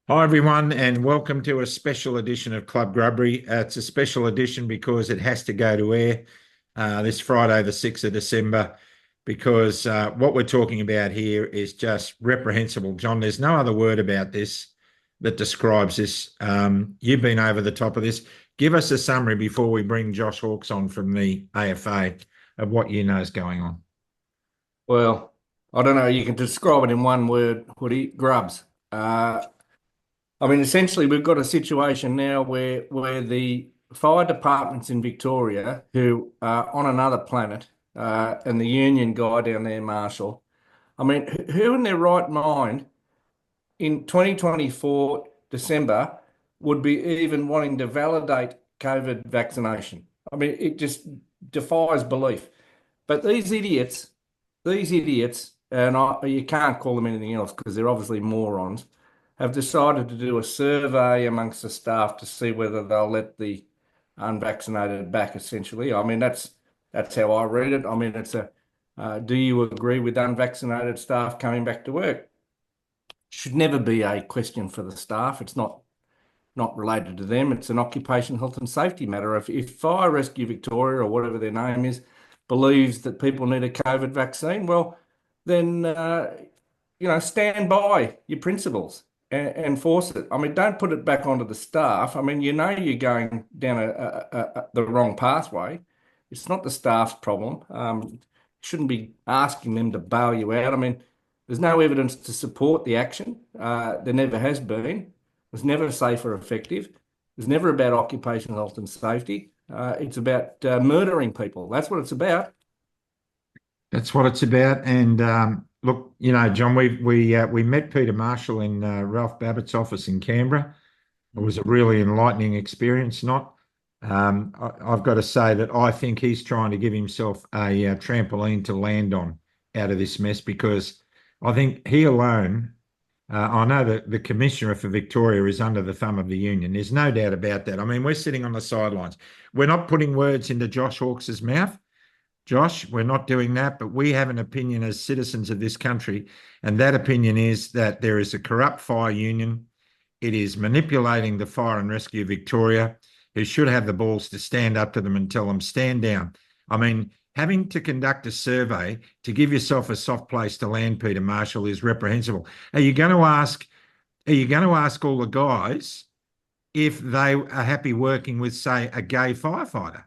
Hi, everyone, and welcome to a special edition of Club Grubbery. It's a special edition because it has to go to air this Friday, the 6th of December, because what we're talking about here is just reprehensible. John, there's no other word about this that describes this. You've been over the top of this. Give us a summary before we bring Josh Hawkes on from the AFA of what you know is going on. Well, I don't know. You can describe it in one word, Hoodie, grubs. Essentially, we've got a situation now where the fire departments in Victoria, who are on another planet, and the union guy down there, Marshall. Who in their right mind in 2024 December would be even wanting to validate COVID vaccination? It just defies belief. But these idiots, and you can't call them anything else because they're obviously morons, have decided to do a survey amongst the staff to see whether they'll let the unvaccinated back, essentially. That's how I read it. It's do you agree with unvaccinated staff coming back to work? Should never be a question for the staff. It's not related to them. It's an occupation health and safety matter. If Fire Rescue Victoria or whatever their name is believes that people need a COVID vaccine, well, then stand by your principles and enforce it. Don't put it back onto the staff. You're going down the wrong pathway. It's not the staff's problem. Shouldn't be asking them to bail you out. There's no evidence to support the action. There never has been. It was never safe or effective. It was never about occupational health and safety. It's about murdering people. That's what it's about. That's what it's about. And look, John, we met Peter Marshall in Ralph Babbitt's office in Canberra. It was a really enlightening experience. Not, I've got to say that I think he's trying to give himself a trampoline to land on out of this mess because I think he alone. I know that the commissioner for Victoria is under the thumb of the union. There's no doubt about that. We're sitting on the sidelines. We're not putting words into Josh Hawkes's mouth. Josh, we're not doing that, but we have an opinion as citizens of this country, and that opinion is that there is a corrupt fire union. It is manipulating the Fire and Rescue Victoria, who should have the balls to stand up to them and tell them, stand down. Having to conduct a survey to give yourself a soft place to land, Peter Marshall, is reprehensible. Are you going to ask, are you going to ask all the guys if they are happy working with, say, a gay firefighter?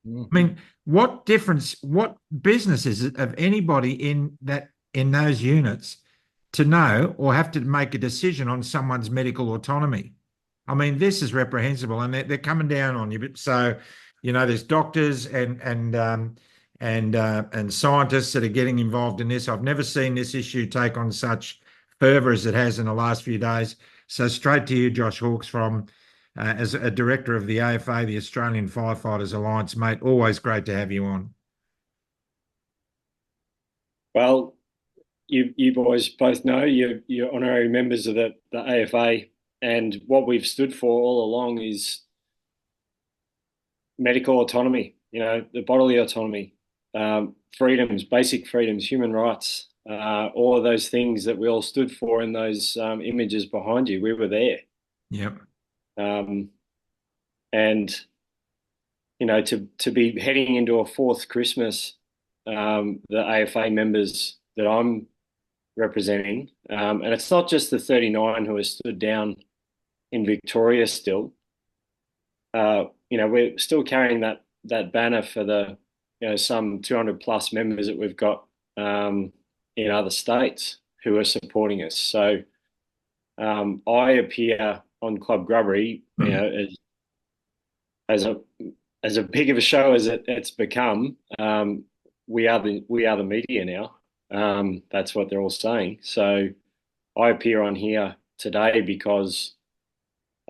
Mhm. What difference, what business is it of anybody in those units to know or have to make a decision on someone's medical autonomy? This is reprehensible, and they're coming down on you. So, there's doctors and scientists that are getting involved in this. I've never seen this issue take on such fervour as it has in the last few days. So, straight to you, Josh Hawkes, from as a director of the AFA, the Australian Firefighters Alliance, mate. Always great to have you on. Well, you boys both know you're honorary members of the AFA, and what we've stood for all along is medical autonomy. The bodily autonomy, freedoms, basic freedoms, human rights, all of those things that we all stood for in those images behind you. We were there, Yep. um, and to be heading into a fourth Christmas, the AFA members that I'm representing. And it's not just the 39 who are stood down in Victoria still. We're still carrying that banner for the some 200 plus members that we've got in other states who are supporting us. So I appear on Club Grubbery, as a big of a show as it's become. We are the media now. That's what they're all saying. So I appear on here today because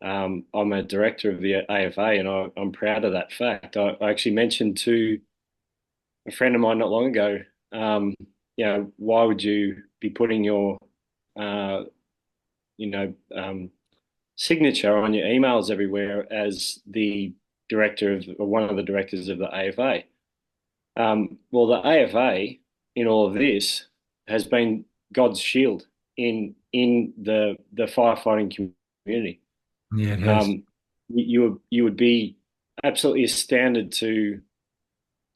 I'm a director of the AFA, and I'm proud of that fact. I actually mentioned to a friend of mine not long ago, why would you be putting your, uh, you know, um, signature on your emails everywhere as the director of, or one of the directors of the AFA? Well, the AFA in all of this has been God's shield in in the firefighting community. Yeah, it has. You would be absolutely astounded to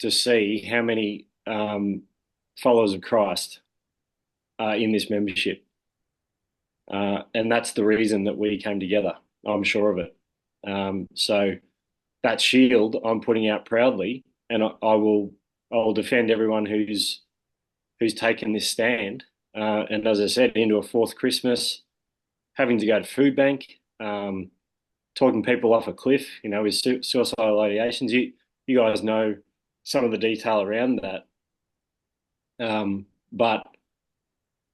see how many followers of Christ are in this membership, and that's the reason that we came together. I'm sure of it. So that shield I'm putting out proudly, and I will defend everyone who's taken this stand. And as I said, into a fourth Christmas, having to go to food bank, talking people off a cliff, with suicidal ideations. You guys know some of the detail around that. But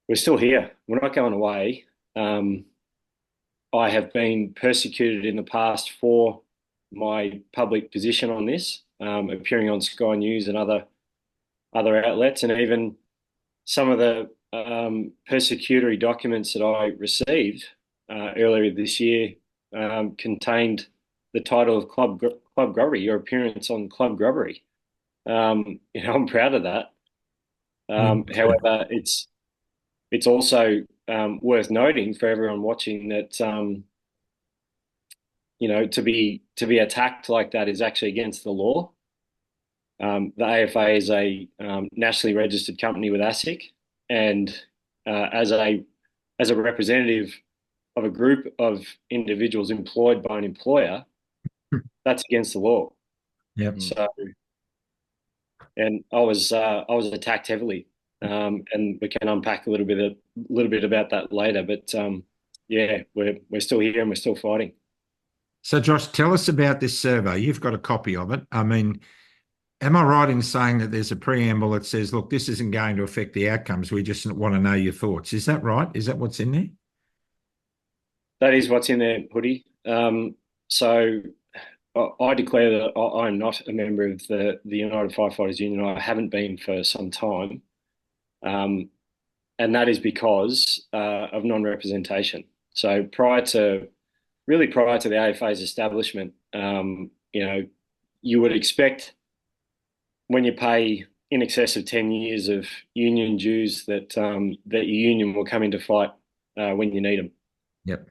we're still here. We're not going away. I have been persecuted in the past for my public position on this, appearing on Sky News and other outlets, and even some of the persecutory documents that I received earlier this year contained the title of Club Grubbery, your appearance on Club Grubbery. I'm proud of that. However, it's also worth noting for everyone watching that to be attacked like that is actually against the law. The AFA is a nationally registered company with ASIC, and as a representative of a group of individuals employed by an employer, that's against the law. Yep. So, and I was attacked heavily, and we can unpack a little bit about that later. But yeah, we're still here and we're still fighting. So, Josh, tell us about this survey. You've got a copy of it. I mean, am I right in saying that there's a preamble that says, look, this isn't going to affect the outcomes. We just want to know your thoughts. Is that right? Is that what's in there? That is what's in there, Hoodie. So I declare that I'm not a member of the United Firefighters Union. I haven't been for some time. And that is because of non-representation. So prior to the AFA's establishment, you would expect when you pay in excess of 10 years of union dues that your union will come into fight when you need them. Yep.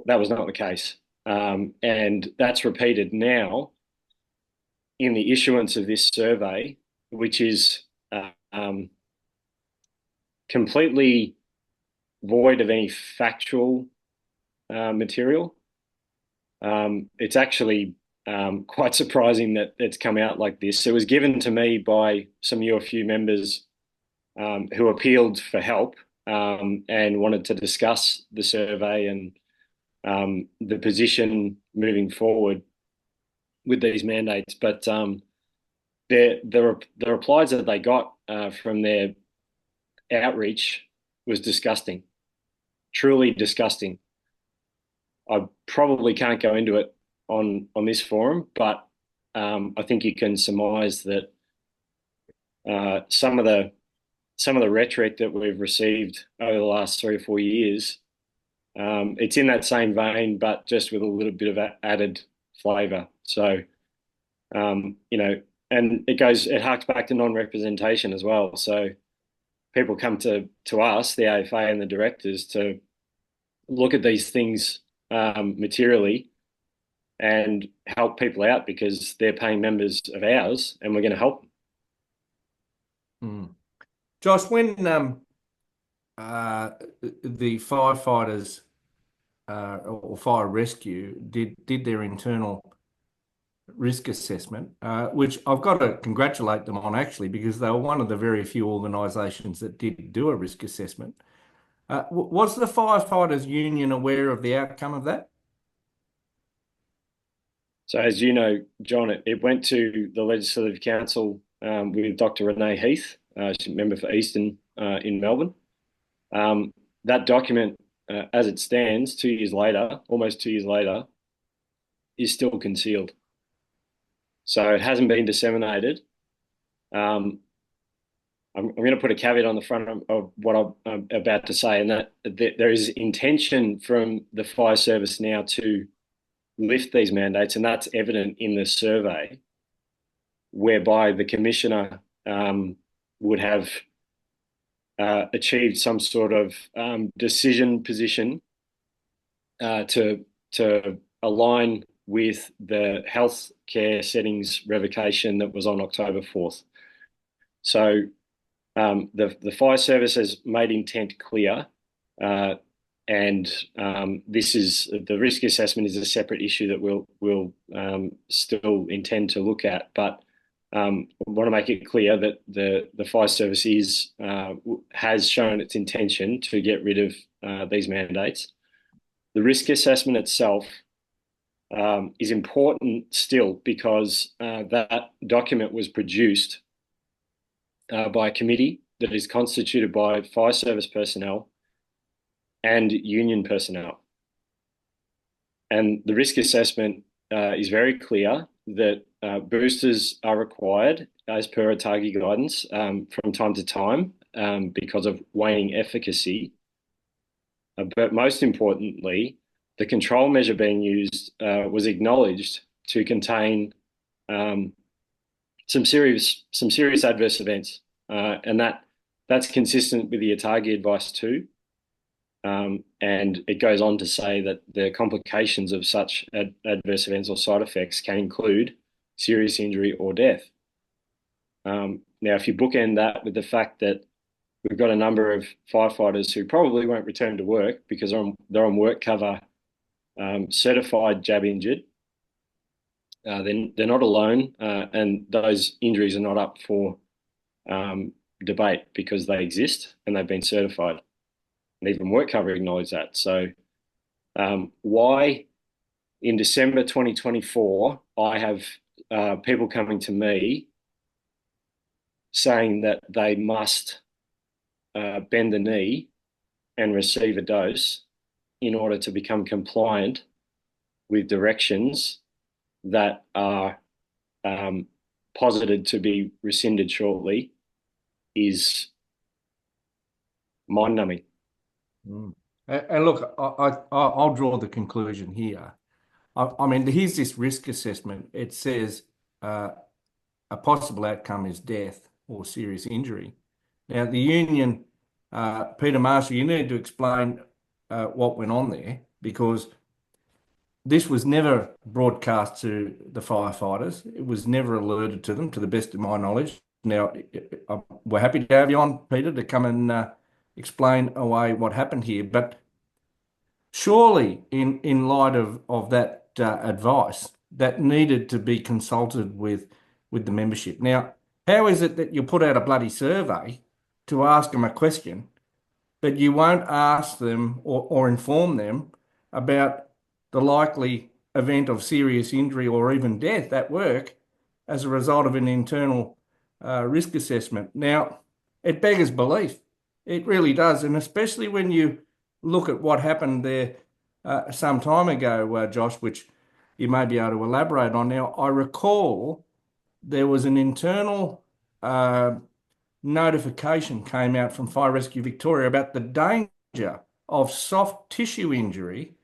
That was not the case. And that's repeated now in the issuance of this survey, which is completely void of any factual material. It's actually quite surprising that it's come out like this. It was given to me by some UFU members who appealed for help and wanted to discuss the survey and the position moving forward with these mandates. But the replies that they got from their outreach was disgusting, truly disgusting. I probably can't go into it on this forum, but I think you can surmise that some of the rhetoric that we've received over the last 3 or 4 years, it's in that same vein, but just with a little bit of added flavour. So, and it harks back to non-representation as well. So people come to us, the AFA and the directors, to look at these things materially and help people out because they're paying members of ours and we're going to help them. Josh, when the firefighters or fire rescue did their internal risk assessment, which I've got to congratulate them on actually, because they were one of the very few organisations that did do a risk assessment. Was the firefighters union aware of the outcome of that? So as you know, John, it went to the Legislative Council with Dr. Renee Heath, she's a member for Eastern in Melbourne. That document, as it stands 2 years later, almost 2 years later, is still concealed. So it hasn't been disseminated. I'm going to put a caveat on the front of what I'm about to say, and that there is intention from the fire service now to lift these mandates, and that's evident in the survey, whereby the commissioner would have achieved some sort of decision position to align with the healthcare settings revocation that was on October 4th. So the fire service has made intent clear, and this is the risk assessment is a separate issue that we'll still intend to look at, but I want to make it clear that the fire service has shown its intention to get rid of these mandates. The risk assessment itself is important still because that document was produced by a committee that is constituted by fire service personnel and union personnel. And the risk assessment is very clear that boosters are required as per ATAGI guidance from time to time because of waning efficacy. But most importantly, the control measure being used was acknowledged to contain some serious adverse events, and that's consistent with the ATAGI advice too. And it goes on to say that the complications of such adverse events or side effects can include serious injury or death. Now, if you bookend that with the fact that we've got a number of firefighters who probably won't return to work because they're on work cover, certified jab injured, then they're not alone, and those injuries are not up for debate because they exist and they've been certified. And even work cover acknowledge that. So why in December 2024, I have people coming to me saying that they must bend the knee and receive a dose in order to become compliant with directions that are posited to be rescinded shortly is mind-numbing. And look, I'll draw the conclusion here. I mean, here's this risk assessment. It says a possible outcome is death or serious injury. Now, the union, Peter Marshall, you need to explain what went on there, because this was never broadcast to the firefighters. It was never alerted to them, to the best of my knowledge. Now, we're happy to have you on, Peter, to come and explain away what happened here. But surely, in light of that advice, that needed to be consulted with the membership. Now, how is it that you put out a bloody survey to ask them a question, but you won't ask them or inform them about the likely event of serious injury or even death at work as a result of an internal risk assessment? Now, it beggars belief. It really does. And especially when you look at what happened there some time ago, Josh, which you may be able to elaborate on. Now, I recall there was an internal notification came out from Fire Rescue Victoria about the danger of soft tissue injury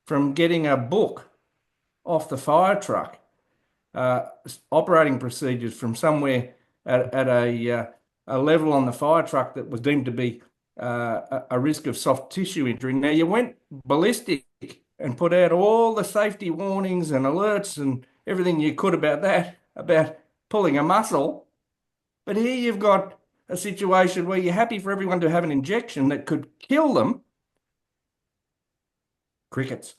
from getting a book off the fire truck, operating procedures from somewhere at a level on the fire truck that was deemed to be a risk of soft tissue injury. Now, you went ballistic and put out all the safety warnings and alerts and everything you could about that, about pulling a muscle. But here you've got a situation where you're happy for everyone to have an injection that could kill them. Crickets.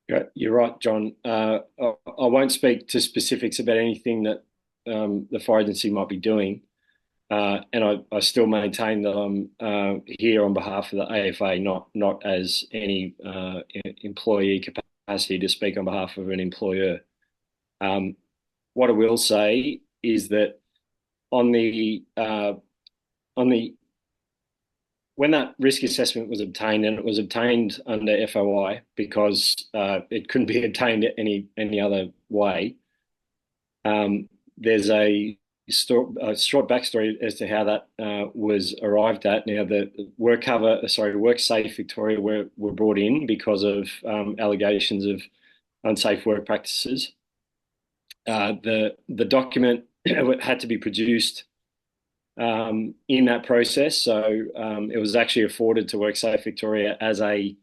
Yeah, you're right, John. I won't speak to specifics about anything that the fire agency might be doing. And I still maintain that I'm here on behalf of the AFA, not as any employee capacity to speak on behalf of an employer. What I will say is that when that risk assessment was obtained, and it was obtained under FOI because it couldn't be obtained any other way, there's a short backstory as to how that was arrived at. Now, the WorkSafe Victoria were brought in because of allegations of unsafe work practices. The document had to be produced in that process. So it was actually afforded to WorkSafe Victoria as a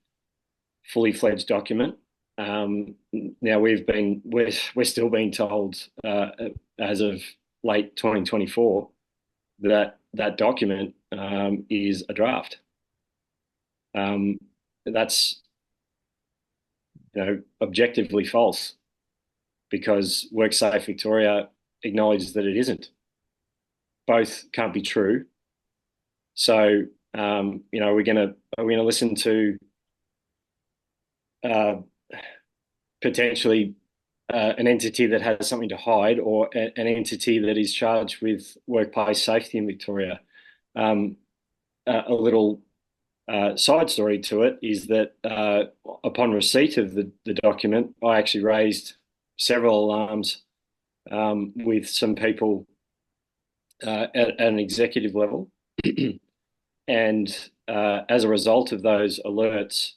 fully fledged document. Now we're still being told as of late 2024 that document is a draft. That's objectively false, because WorkSafe Victoria acknowledges that it isn't. Both can't be true. So are we gonna listen to potentially an entity that has something to hide, or an entity that is charged with workplace safety in Victoria? A little side story to it is that upon receipt of the document, I actually raised several alarms with some people at an executive level. And as a result of those alerts,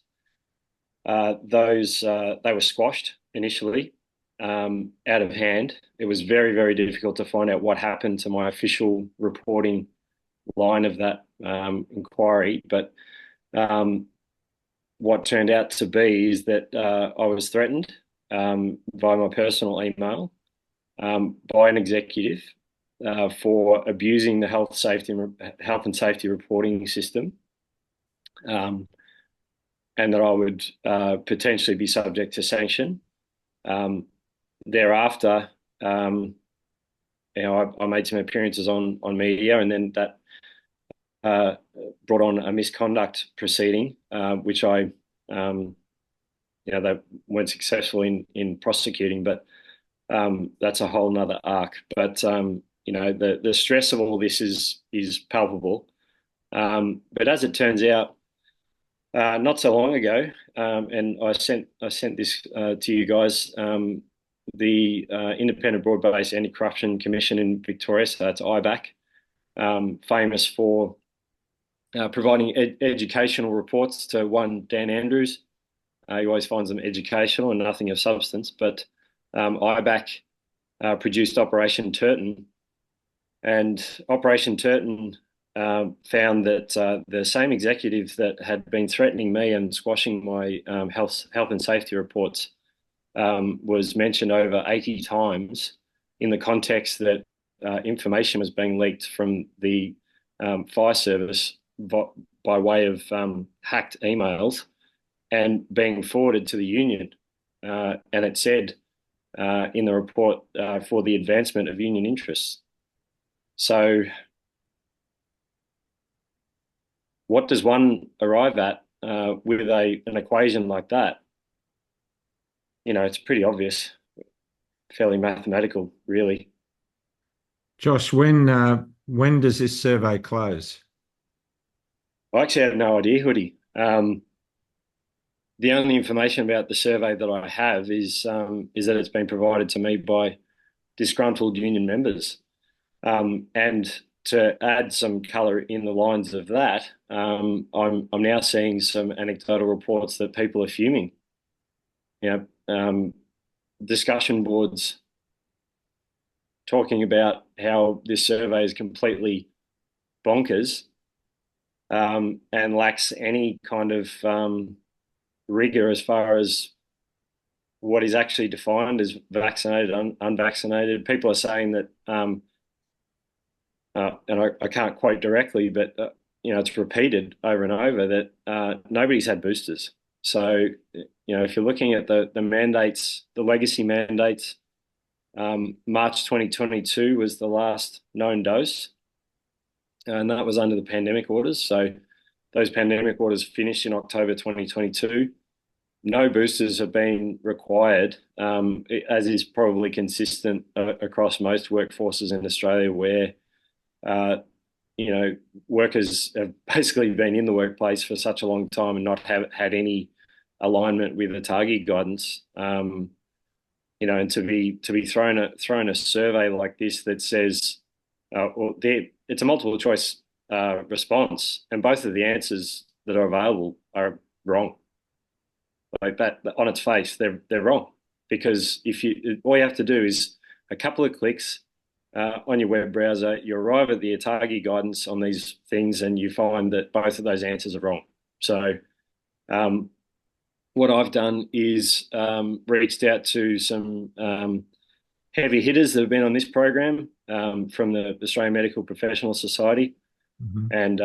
they were squashed initially, out of hand. It was very, very difficult to find out what happened to my official reporting line of that inquiry. But what turned out to be is that I was threatened via my personal email by an executive for abusing the health and safety reporting system, and that I would potentially be subject to sanction. Thereafter, I made some appearances on media, and then that brought on a misconduct proceeding, which they weren't successful in prosecuting, but that's a whole nother arc. But the stress of all this is palpable. But as it turns out, not so long ago, and I sent this to you guys, the Independent Broad-Based Anti-Corruption Commission in Victoria, so that's IBAC, famous for providing educational reports to one Dan Andrews. He always finds them educational and nothing of substance. But IBAC produced Operation Turton, and Operation Turton found that the same executive that had been threatening me and squashing my health and safety reports was mentioned over 80 times in the context that information was being leaked from the fire service by way of hacked emails and being forwarded to the union. And it said in the report for the advancement of union interests. So what does one arrive at with an equation like that? It's pretty obvious, fairly mathematical, really. Josh, when does this survey close? I actually have no idea, Hoodie. The only information about the survey that I have is that it's been provided to me by disgruntled union members. And to add some colour in the lines of that, I'm now seeing some anecdotal reports that people are fuming. Discussion boards talking about how this survey is completely bonkers, and lacks any kind of rigor as far as what is actually defined as vaccinated, unvaccinated. People are saying that, and I can't quote directly, but it's repeated over and over that nobody's had boosters. So if you're looking at the mandates, the legacy mandates, March 2022 was the last known dose, and that was under the pandemic orders. So those pandemic orders finished in October 2022. No boosters have been required, as is probably consistent across most workforces in Australia, where workers have basically been in the workplace for such a long time and not have had any alignment with the ATAGI guidance. And to be thrown a survey like this that says, it's a multiple choice response, and both of the answers that are available are wrong. Like that, on its face, they're wrong, because all you have to do is a couple of clicks, on your web browser, you arrive at the Atagi guidance on these things, and you find that both of those answers are wrong. So what I've done is reached out to some heavy hitters that have been on this program from the Australian Medical Professional Society, and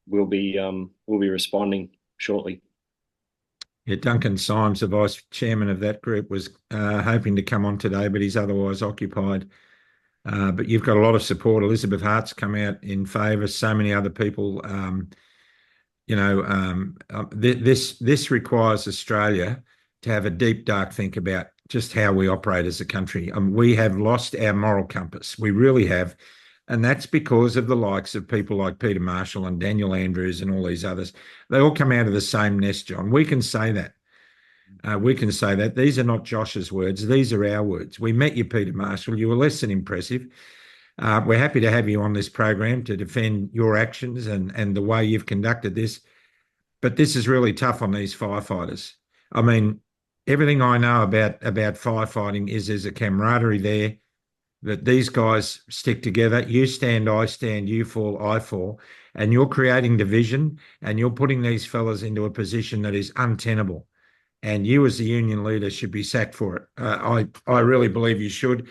we'll be responding shortly. Yeah, Duncan Symes, the vice chairman of that group, was hoping to come on today, but he's otherwise occupied. But you've got a lot of support. Elizabeth Hart's come out in favour. So many other people. This requires Australia to have a deep, dark think about just how we operate as a country. We have lost our moral compass. We really have. And that's because of the likes of people like Peter Marshall and Daniel Andrews and all these others. They all come out of the same nest, John. We can say that. We can say that. These are not Josh's words. These are our words. We met you, Peter Marshall. You were less than impressive. We're happy to have you on this program to defend your actions and the way you've conducted this. But this is really tough on these firefighters. I mean, everything I know about firefighting is there's a camaraderie there, that these guys stick together. You stand, I stand, you fall, I fall. And you're creating division, and you're putting these fellas into a position that is untenable. And you as the union leader should be sacked for it. I really believe you should.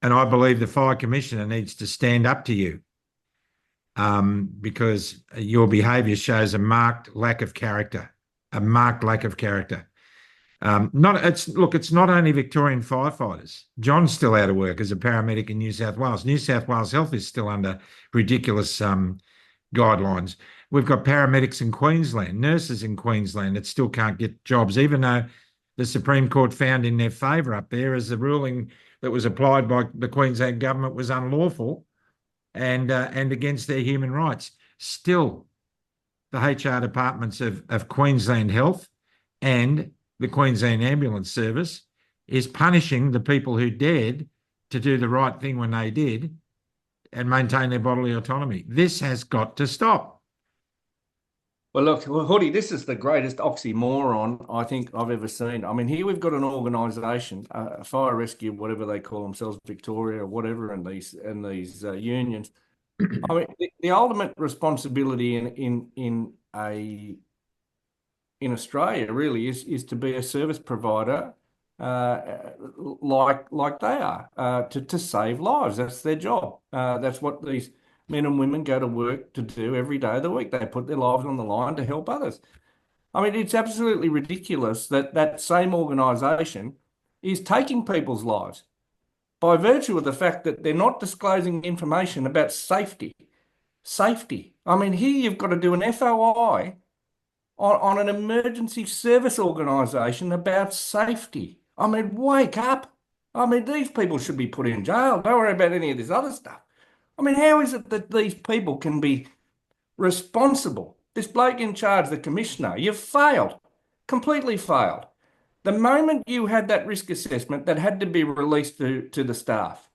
And I believe the fire commissioner needs to stand up to you because your behaviour shows a marked lack of character, It's not only Victorian firefighters. John's still out of work as a paramedic in New South Wales. New South Wales Health is still under ridiculous guidelines. We've got paramedics in Queensland, nurses in Queensland that still can't get jobs, even though the Supreme Court found in their favour up there as the ruling that was applied by the Queensland government was unlawful and against their human rights. Still, the HR departments of Queensland Health and the Queensland Ambulance Service is punishing the people who dared to do the right thing when they did and maintain their bodily autonomy. This has got to stop. Well, look, Hoodie, this is the greatest oxymoron I think I've ever seen. I mean, here we've got an organisation, fire rescue, whatever they call themselves, Victoria or whatever, and these unions. I mean, the ultimate responsibility in Australia really is to be a service provider like they are to save lives. That's their job. That's what these men and women go to work to do every day of the week. They put their lives on the line to help others. I mean, it's absolutely ridiculous that that same organisation is taking people's lives by virtue of the fact that they're not disclosing information about safety. Safety. I mean, here you've got to do an FOI on an emergency service organisation about safety. I mean, wake up. I mean, these people should be put in jail. Don't worry about any of this other stuff. I mean, how is it that these people can be responsible? This bloke in charge, the commissioner, you've failed, completely failed. The moment you had that risk assessment that had to be released to the staff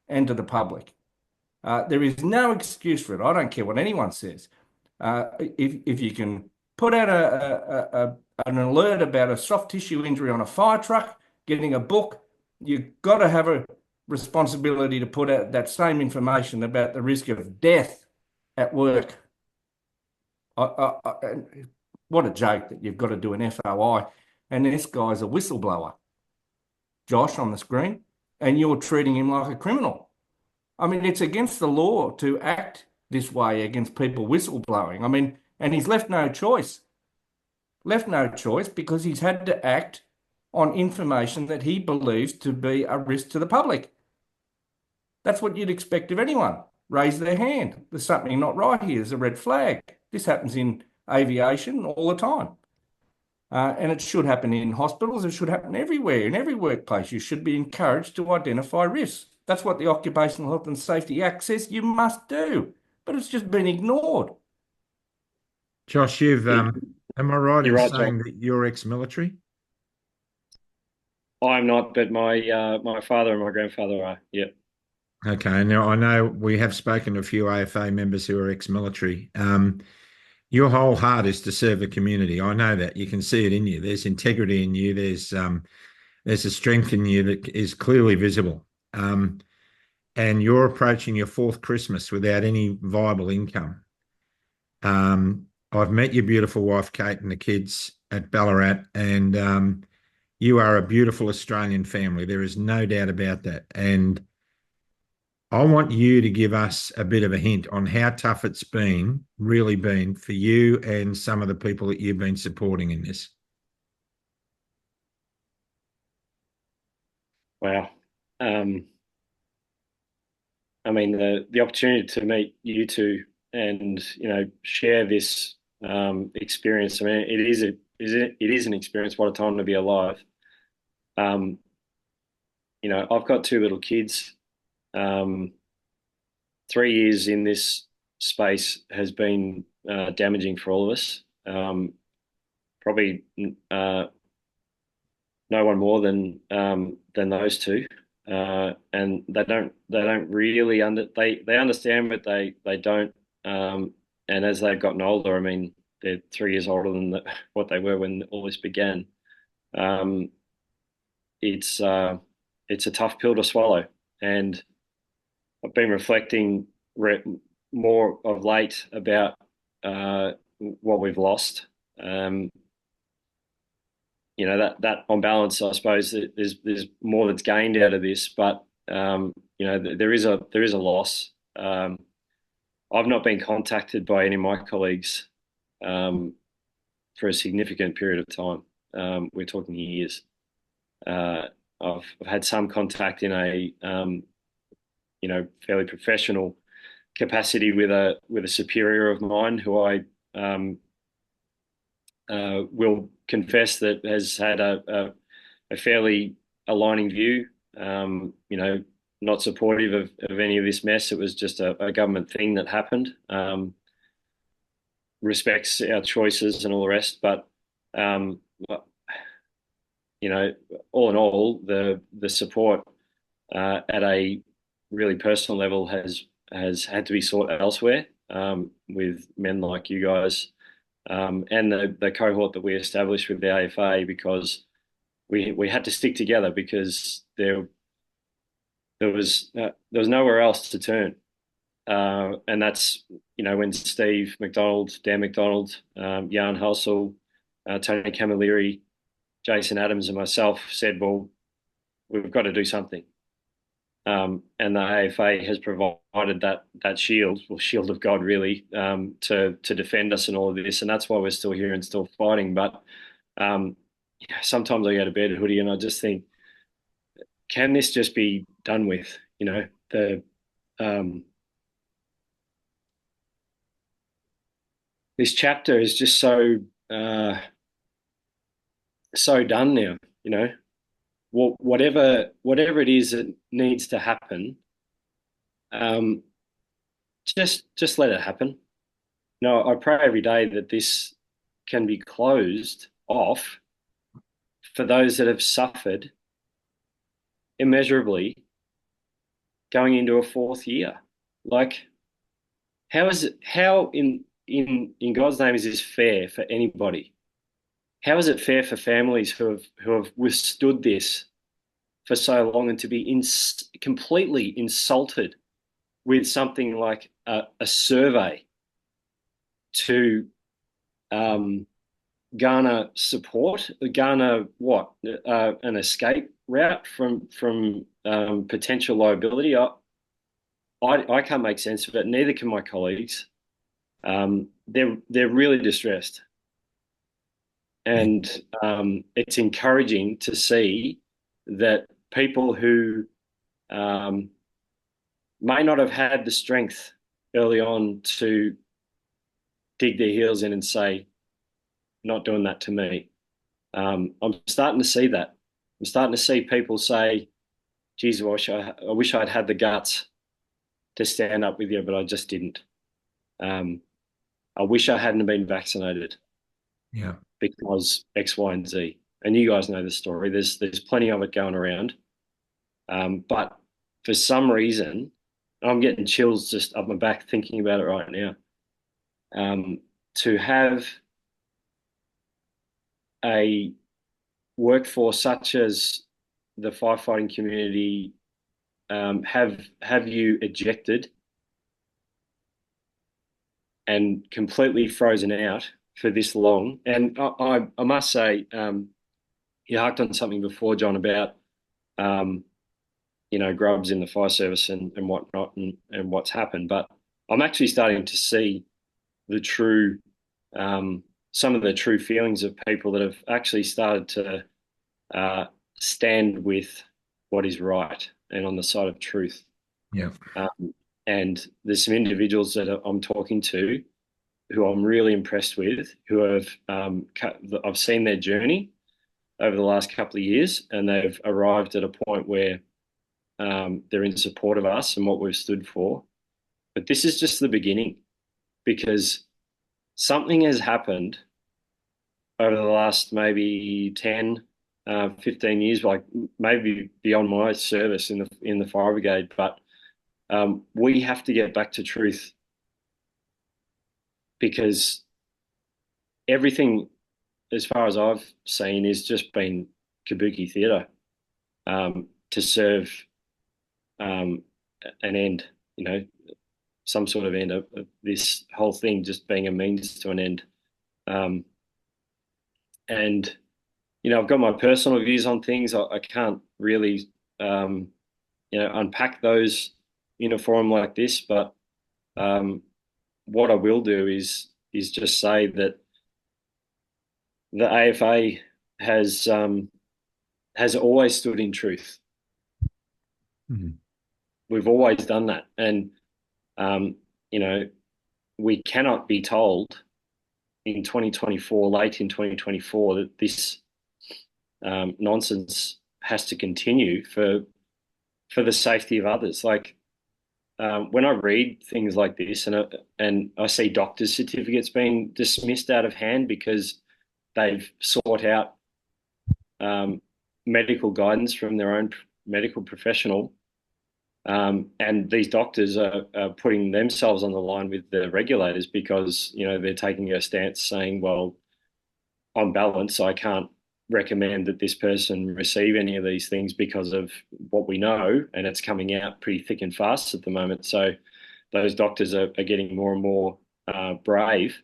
and to the public, there is no excuse for it. I don't care what anyone says. If you can put out an alert about a soft tissue injury on a fire truck, getting a book, you've got to have a responsibility to put out that same information about the risk of death at work. What a joke that you've got to do an FOI, and this guy's a whistleblower, Josh on the screen, and you're treating him like a criminal. I mean, it's against the law to act this way against people whistleblowing. I mean, and he's left no choice. Left no choice because he's had to act on information that he believes to be a risk to the public. That's what you'd expect of anyone. Raise their hand. There's something not right here. There's a red flag. This happens in aviation all the time. And it should happen in hospitals. It should happen everywhere, in every workplace. You should be encouraged to identify risks. That's what the Occupational Health and Safety Act says you must do. But it's just been ignored. Josh, am I right in saying John, that you're ex-military? I'm not, but my father and my grandfather are. Yeah. Okay. Now, I know we have spoken to a few AFA members who are ex-military. Your whole heart is to serve the community. I know that. You can see it in you. There's integrity in you. There's a strength in you that is clearly visible. and you're approaching your fourth Christmas without any viable income. I've met your beautiful wife, Kate, and the kids at Ballarat, and you are a beautiful Australian family. There is no doubt about that. And I want you to give us a bit of a hint on how tough it's been, really been, for you and some of the people that you've been supporting in this. Wow. I mean, the opportunity to meet you two and share this experience. I mean, it is an experience. What a time to be alive. Um, I've got two little kids. 3 years in this space has been damaging for all of us. Probably no one more than those two. And they don't really they understand, but they don't. And as they've gotten older, I mean, they're 3 years older than what they were when all this began. Um, it's a tough pill to swallow, and I've been reflecting more of late about what we've lost. That on balance, I suppose there's more that's gained out of this, but there is a loss. I've not been contacted by any of my colleagues for a significant period of time. We're talking years. I've had some contact in a fairly professional capacity with a superior of mine who I will confess that has had a fairly aligning view. Not supportive of any of this mess. It was just a government thing that happened. Respects our choices and all the rest, but all in all, the support at a really personal level has had to be sought elsewhere, with men like you guys, and the cohort that we established with the AFA, because we had to stick together because there was nowhere else to turn, and that's when Steve McDonald, Dan McDonald, Jan Hulsell, Tony Camilleri, Jason Adams, and myself said, well, we've got to do something. And the AFA has provided that shield, well, shield of God, really, to defend us in all of this, and that's why we're still here and still fighting. But sometimes I go to bed, Hoodie, and I just think, can this just be done with? This chapter is just so done now. Whatever it is that needs to happen, just let it happen. I pray every day that this can be closed off for those that have suffered immeasurably going into a fourth year. Like, how in God's name is this fair for anybody? How is it fair for families who have withstood this for so long, and to be completely insulted with something like a survey to garner support, garner what? An escape route from potential liability? I can't make sense of it. Neither can my colleagues. They're really distressed. And it's encouraging to see that people who may not have had the strength early on to dig their heels in and say, not doing that to me. I'm starting to see that. I'm starting to see people say, geez, I wish I'd had the guts to stand up with you, but I just didn't. I wish I hadn't been vaccinated. Yeah. Because X, Y, and Z. And you guys know the story. There's plenty of it going around. But for some reason, I'm getting chills just up my back thinking about it right now. To have a workforce such as the firefighting community, have you ejected and completely frozen out for this long? And I must say, you harked on something before, John, about grubs in the fire service and whatnot and what's happened. But I'm actually starting to see the true some of the true feelings of people that have actually started to stand with what is right and on the side of truth. Yeah. And there's some individuals that I'm talking to who I'm really impressed with, who have I've seen their journey over the last couple of years, and they've arrived at a point where they're in support of us and what we've stood for. But this is just the beginning, because something has happened over the last maybe 10, 15 years, like maybe beyond my service in the fire brigade. But we have to get back to truth, because everything, as far as I've seen, is just been kabuki theatre to serve an end, some sort of end of this whole thing just being a means to an end. And I've got my personal views on things. I can't really unpack those in a forum like this, but what I will do is just say that the AFA has always stood in truth. Mm-hmm. We've always done that, and we cannot be told in 2024, late in 2024, that this nonsense has to continue for the safety of others. Like when I read things like this, and I see doctors' certificates being dismissed out of hand because they've sought out medical guidance from their own medical professional. And these doctors are putting themselves on the line with the regulators because, they're taking a stance saying, well, on balance, I can't recommend that this person receive any of these things because of what we know, and it's coming out pretty thick and fast at the moment. So those doctors are getting more and more brave.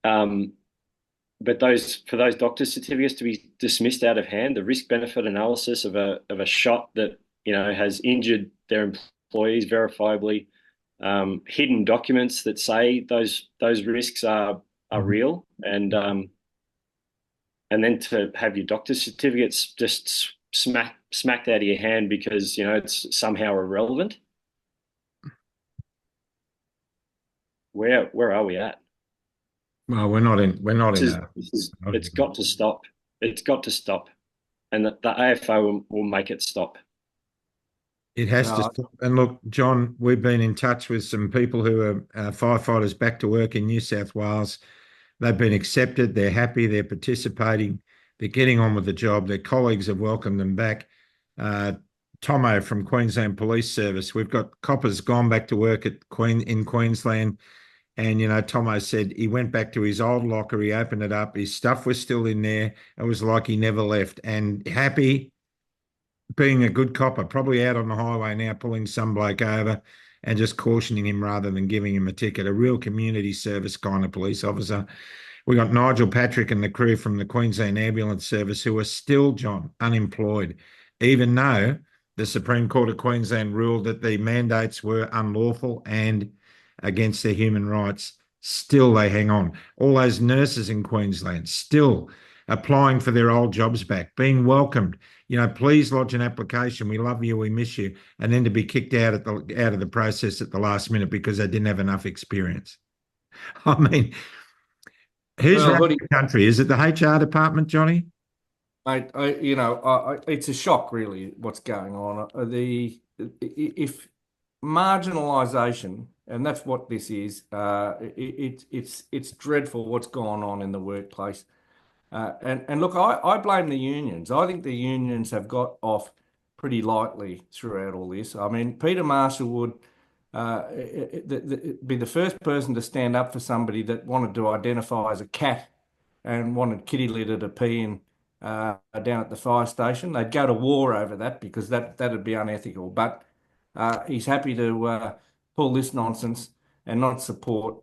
But for those doctors' certificates to be dismissed out of hand, the risk-benefit analysis of a shot that has injured their employees verifiably, hidden documents that say those risks are real, and then to have your doctor's certificates just smacked out of your hand because it's somehow irrelevant. Where are we at? Well, we're not in It's got to stop. It's got to stop, and the AFO will make it stop. It has to stop. And look, John, we've been in touch with some people who are firefighters back to work in New South Wales. They've been accepted. They're happy. They're participating. They're getting on with the job. Their colleagues have welcomed them back. Tomo from Queensland Police Service. We've got coppers gone back to work in Queensland. And, Tomo said he went back to his old locker. He opened it up. His stuff was still in there. It was like he never left. And happy, being a good copper, probably out on the highway now, pulling some bloke over and just cautioning him rather than giving him a ticket. A real community service kind of police officer. We got Nigel Patrick and the crew from the Queensland Ambulance Service who are still, John, unemployed, even though the Supreme Court of Queensland ruled that the mandates were unlawful and against their human rights. Still they hang on. All those nurses in Queensland still applying for their old jobs back, being welcomed. Please lodge an application. We love you. We miss you. And then to be kicked out of the process at the last minute because they didn't have enough experience. I mean, who's running the country? Is it the HR department, Johnny? It's a shock, really, what's going on. If marginalisation, and that's what this is, it's dreadful what's gone on in the workplace. And look, I blame the unions. I think the unions have got off pretty lightly throughout all this. I mean, Peter Marshall would be the first person to stand up for somebody that wanted to identify as a cat and wanted kitty litter to pee in down at the fire station. They'd go to war over that because that'd be unethical. But he's happy to pull this nonsense and not support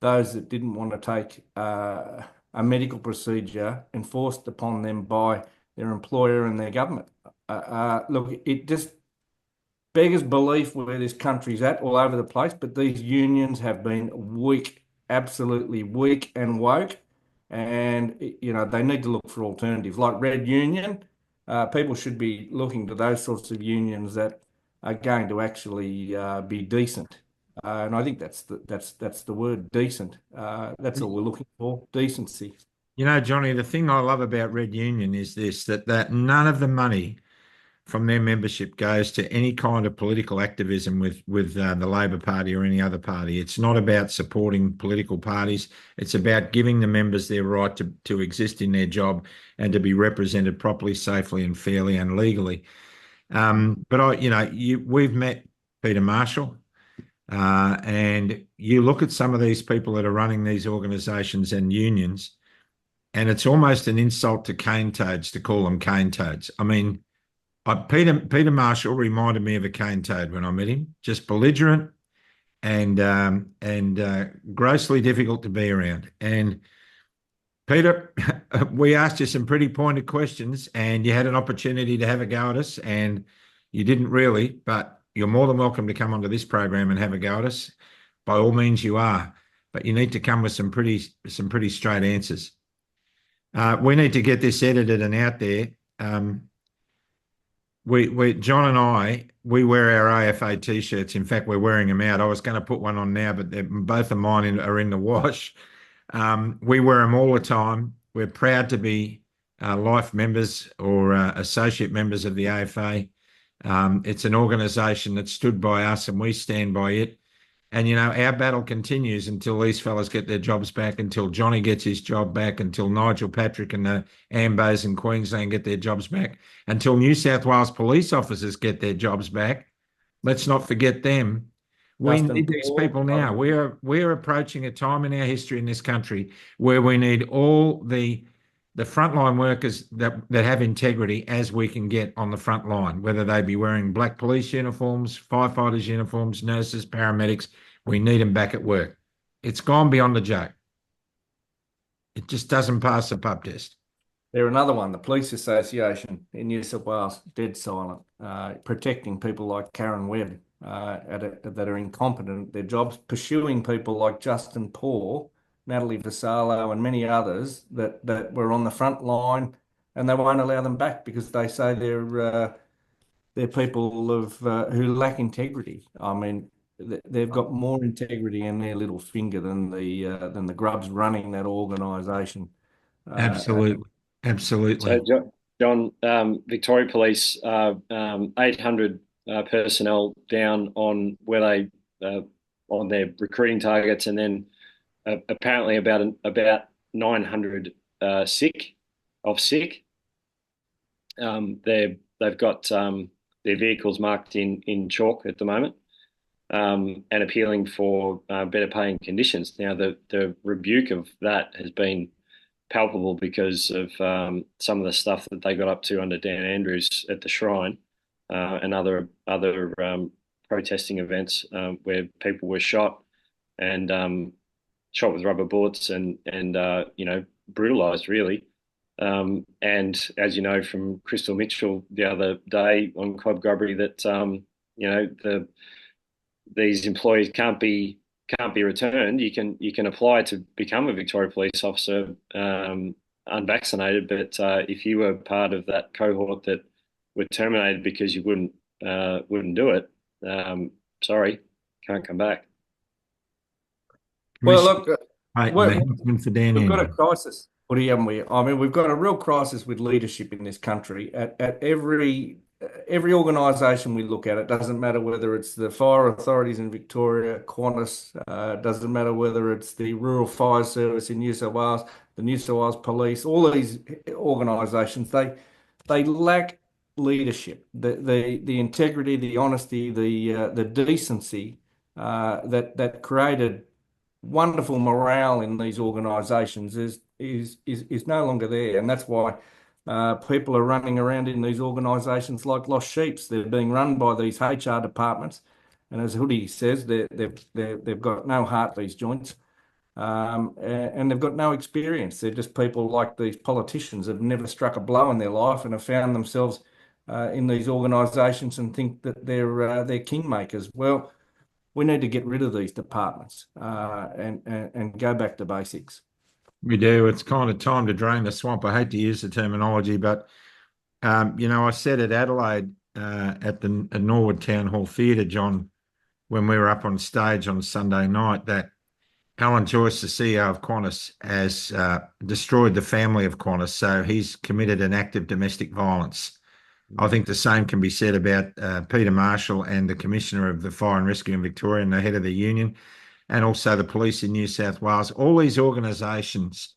those that didn't want to take a medical procedure enforced upon them by their employer and their government. Look, it just beggars belief where this country's at all over the place, but these unions have been weak, absolutely weak and woke. And, they need to look for alternatives like Red Union. People should be looking to those sorts of unions that are going to actually be decent. And I think that's the word, decent. That's all we're looking for, decency. Johnny, the thing I love about Red Union is this, that none of the money from their membership goes to any kind of political activism with the Labor Party or any other party. It's not about supporting political parties. It's about giving the members their right to exist in their job and to be represented properly, safely, and fairly and legally. But we've met Peter Marshall, and you look at some of these people that are running these organisations and unions, and it's almost an insult to cane toads to call them cane toads. I mean, Peter Marshall reminded me of a cane toad when I met him, just belligerent and grossly difficult to be around. And Peter, we asked you some pretty pointed questions, and you had an opportunity to have a go at us, and you didn't really, but you're more than welcome to come onto this program and have a go at us. By all means, you are, but you need to come with some pretty straight answers. We need to get this edited and out there. John and we wear our AFA t-shirts. In fact, we're wearing them out. I was going to put one on now, but both of mine are in the wash. We wear them all the time. We're proud to be life members or associate members of the AFA. It's an organisation that stood by us and we stand by it. And, our battle continues until these fellas get their jobs back, until Johnny gets his job back, until Nigel Patrick and the Ambos in Queensland get their jobs back, until New South Wales police officers get their jobs back. Let's not forget them. We need these people now. We're approaching a time in our history in this country where we need all the frontline workers that have integrity as we can get on the front line, whether they be wearing black police uniforms, firefighters uniforms, nurses, paramedics. We need them back at work. It's gone beyond the joke. It just doesn't pass the pub test. They're another one, the Police Association in New South Wales, dead silent, protecting people like Karen Webb that are incompetent at their jobs, pursuing people like Justin Paul, Natalie Vassallo, and many others that were on the front line, and they won't allow them back because they say they're people who lack integrity. I mean, they've got more integrity in their little finger than the grubs running that organisation. Absolutely. So, John, Victoria Police, 800 personnel down on where they on their recruiting targets, and then apparently about 900 sick. They've got their vehicles marked in chalk at the moment, and appealing for better paying conditions. Now, the rebuke of that has been palpable because of some of the stuff that they got up to under Dan Andrews at the Shrine, and other protesting events where people were shot with rubber bullets and brutalised, really. And as you know from Crystal Mitchell the other day on Club Grubbery, that these employees can't be returned. You can apply to become a Victoria Police officer unvaccinated, but if you were part of that cohort that were terminated because you wouldn't do it, sorry, can't come back. Well, look, we've got a crisis. Haven't we? I mean, we've got a real crisis with leadership in this country. At every organisation we look at, it doesn't matter whether it's the fire authorities in Victoria, Qantas, doesn't matter whether it's the Rural Fire Service in New South Wales, the New South Wales Police, all of these organisations, they lack leadership, the integrity, the honesty, the decency that created wonderful morale in these organisations is no longer there, and that's why People are running around in these organisations like lost sheep. They're being run by these HR departments, and as Hoodie says, they've got no heart, these joints, and they've got no experience. They're just people like these politicians that have never struck a blow in their life and have found themselves in these organisations and think that they're kingmakers. Well, we need to get rid of these departments and go back to basics. We do. It's kind of time to drain the swamp. I hate to use the terminology, but I said at Adelaide at Norwood Town Hall Theatre, John, when we were up on stage on Sunday night, that Alan Joyce, the CEO of Qantas, has destroyed the family of Qantas. So he's committed an act of domestic violence. I think the same can be said about Peter Marshall and the Commissioner of the Fire and Rescue in Victoria and the head of the union, and also the police in New South Wales. All these organisations,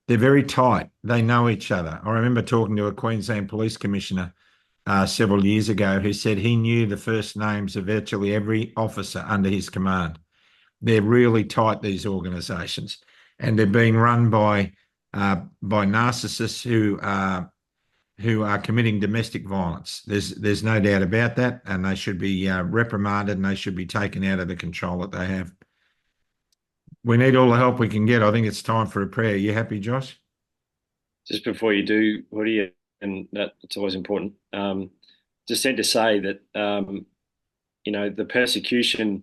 they're very tight. They know each other. I remember talking to a Queensland Police Commissioner several years ago who said he knew the first names of virtually every officer under his command. They're really tight, these organisations, and they're being run by narcissists who are committing domestic violence. There's no doubt about that, and they should be reprimanded and they should be taken out of the control that they have. We need all the help we can get. I think it's time for a prayer. You happy, Josh? Just before you do, Hoodie, and that's always important, just said to say that, the persecution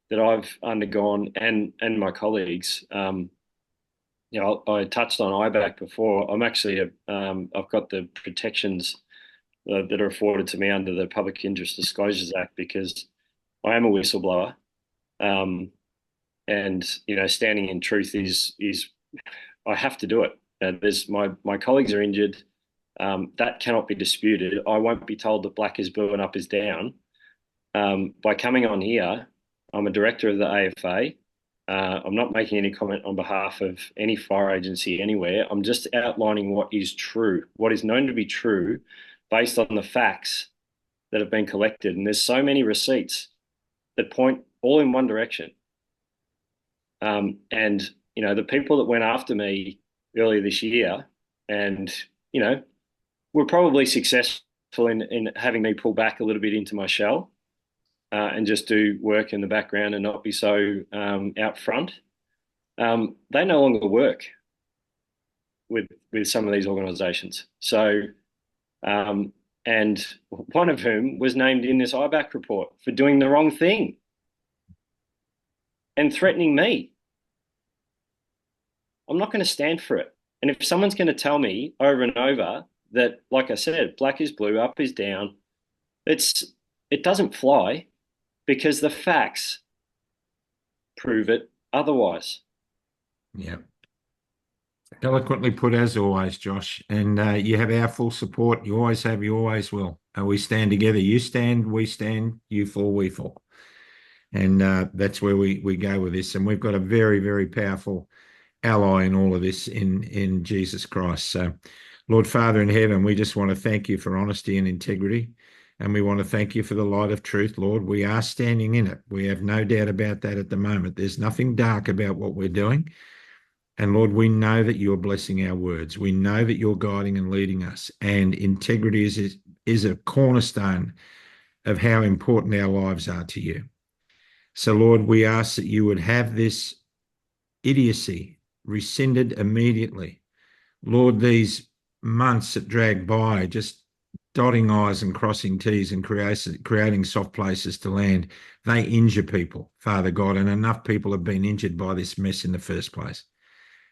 that I've undergone and my colleagues, I touched on IBAC before. I'm actually, I've got the protections that are afforded to me under the Public Interest Disclosures Act because I am a whistleblower. And standing in truth is I have to do it. There's my colleagues are injured. That cannot be disputed. I won't be told that black is blue and up is down. By coming on here, I'm a director of the AFA. I'm not making any comment on behalf of any fire agency anywhere. I'm just outlining what is true, what is known to be true based on the facts that have been collected. And there's so many receipts that point all in one direction. The people that went after me earlier this year and, were probably successful in having me pull back a little bit into my shell and just do work in the background and not be so out front. They no longer work with some of these organisations. So, and one of whom was named in this IBAC report for doing the wrong thing and threatening me. I'm not going to stand for it. And if someone's going to tell me over and over that, like I said, black is blue, up is down, it doesn't fly because the facts prove it otherwise. Yeah. Eloquently put as always, Josh. And you have our full support. You always have, you always will. We stand together. You stand, we stand, you fall, we fall. And that's where we go with this. And we've got a very, very powerful ally in all of this in Jesus Christ. So, Lord Father in heaven, we just want to thank you for honesty and integrity. And we want to thank you for the light of truth, Lord. We are standing in it. We have no doubt about that at the moment. There's nothing dark about what we're doing. And Lord, we know that you're blessing our words. We know that you're guiding and leading us. And integrity is a cornerstone of how important our lives are to you. So, Lord, we ask that you would have this idiocy rescinded immediately. Lord, these months that drag by, just dotting I's and crossing T's and creating soft places to land, they injure people, Father God, and enough people have been injured by this mess in the first place.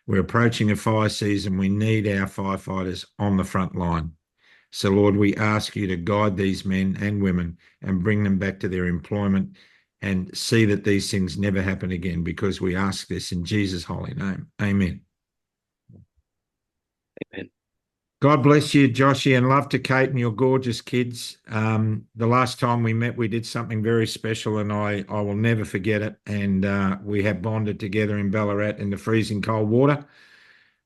We're approaching a fire season. We need our firefighters on the front line. So, Lord, we ask you to guide these men and women and bring them back to their employment and see that these things never happen again, because we ask this in Jesus' holy name. Amen. Amen. God bless you, Joshy, and love to Kate and your gorgeous kids. The last time we met, we did something very special, and I will never forget it. And we have bonded together in Ballarat in the freezing cold water.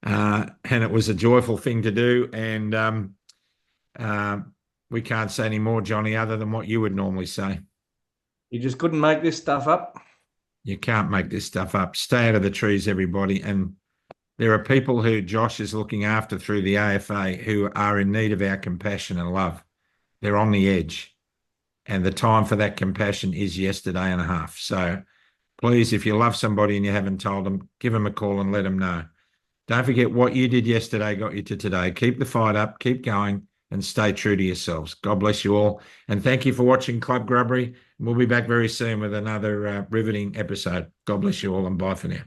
And it was a joyful thing to do. And we can't say any more, Johnny, other than what you would normally say. You just couldn't make this stuff up. You can't make this stuff up. Stay out of the trees, everybody. And There are people who Josh is looking after through the AFA who are in need of our compassion and love. They're on the edge. And the time for that compassion is yesterday and a half. So please, if you love somebody and you haven't told them, give them a call and let them know. Don't forget what you did yesterday got you to today. Keep the fight up, keep going, and stay true to yourselves. God bless you all. And thank you for watching Club Grubbery. We'll be back very soon with another riveting episode. God bless you all and bye for now.